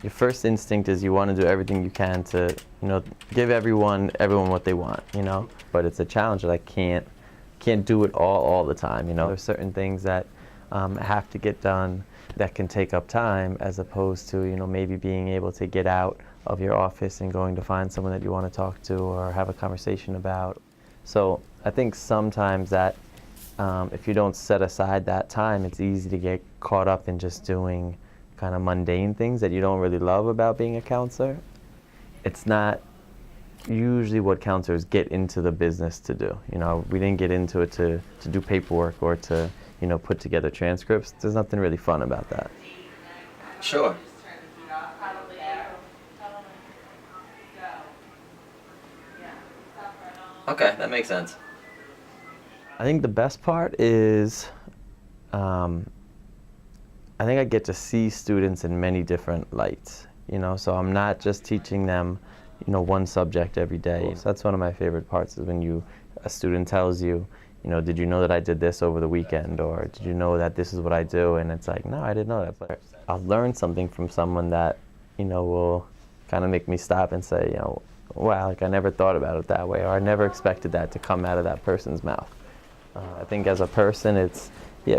your first instinct is you want to do everything you can to, give everyone what they want, But it's a challenge that I can't do it all the time, There's certain things that have to get done that can take up time, as opposed to, maybe being able to get out of your office and going to find someone that you want to talk to or have a conversation about. So I think sometimes that if you don't set aside that time, it's easy to get caught up in just doing kind of mundane things that you don't really love about being a counselor. It's not usually what counselors get into the business to do. We didn't get into it to do paperwork or to, put together transcripts. There's nothing really fun about that. Sure. Okay, that makes sense. I think the best part is I think I get to see students in many different lights, so I'm not just teaching them, one subject every day. So that's one of my favorite parts, is when a student tells you, did you know that I did this over the weekend, or did you know that this is what I do? And it's like, no, I didn't know that, but I'll learn something from someone that, will kind of make me stop and say, wow, I never thought about it that way, or I never expected that to come out of that person's mouth. I think as a person, it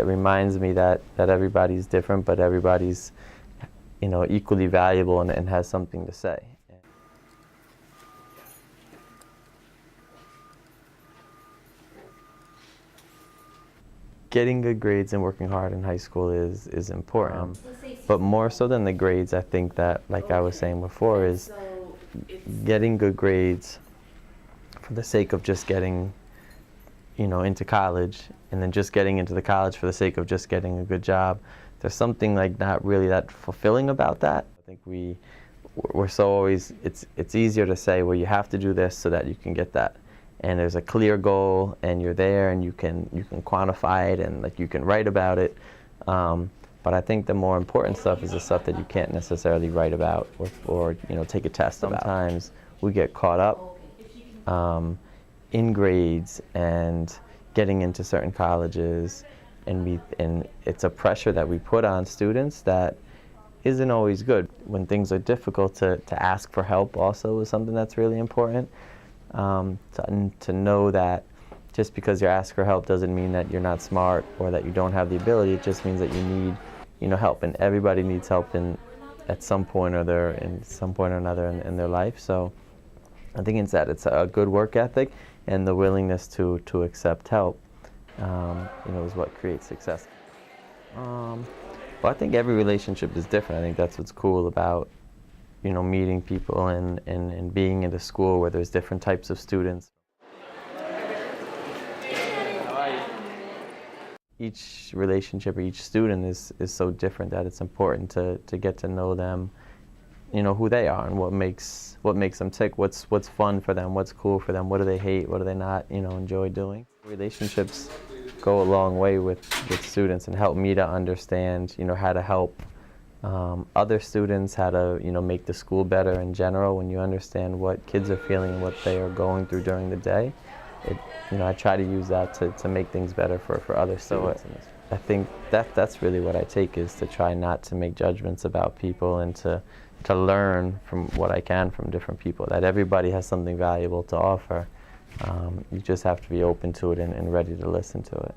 reminds me that everybody's different, but everybody's, equally valuable and has something to say. Getting good grades and working hard in high school is important, but more so than the grades, I think that, like I was saying before, is getting good grades for the sake of just getting into college, and then just getting into the college for the sake of just getting a good job. There's something like not really that fulfilling about that. I think we're so always, it's easier to say, well, you have to do this so that you can get that. And there's a clear goal, and you're there, and you can quantify it, and you can write about it. But I think the more important stuff is the stuff that you can't necessarily write about or take a test about. Sometimes we get caught up in grades and getting into certain colleges, and it's a pressure that we put on students that isn't always good. When things are difficult, to ask for help also is something that's really important. To know that just because you ask for help doesn't mean that you're not smart or that you don't have the ability. It just means that you need help, and everybody needs help at some point or another in their life. So I think it's a good work ethic, and the willingness to accept help, is what creates success. But I think every relationship is different. I think that's what's cool about, meeting people and being in a school where there's different types of students. Each relationship or each student is so different that it's important to get to know them, who they are and what makes them tick, what's fun for them, what's cool for them, what do they hate, what do they not, enjoy doing. Relationships go a long way with students and help me to understand, how to help other students, how to, make the school better in general. When you understand what kids are feeling and what they are going through during the day, I try to use that to make things better for other students. So I think that's really what I take, is to try not to make judgments about people, and to learn from what I can from different people, that everybody has something valuable to offer. You just have to be open to it and ready to listen to it.